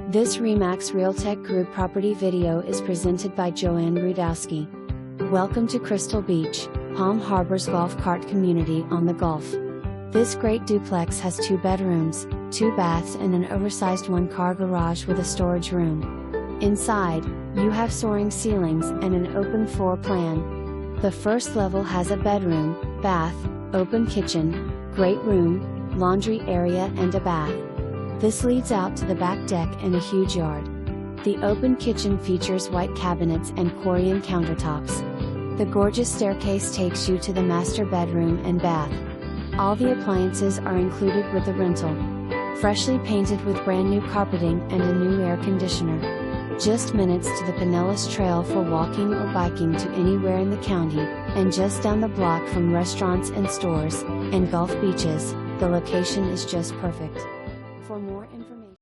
This Remax Realtec Group property video is presented by Joanne Rudowski. Welcome to Crystal Beach, Palm Harbor's golf cart community on the Gulf. This great duplex has 2 bedrooms, 2 baths and an oversized 1-car garage with a storage room. Inside, you have soaring ceilings and an open floor plan. The first level has a bedroom, bath, open kitchen, great room, laundry area and a bath. This leads out to the back deck and a huge yard. The open kitchen features white cabinets and corian countertops. The gorgeous staircase takes you to the master bedroom and bath. All the appliances are included with the rental. Freshly painted with brand new carpeting and a new air conditioner. Just minutes to the Pinellas Trail for walking or biking to anywhere in the county, and just down the block from restaurants and stores, and Gulf beaches, the location is just perfect. For more information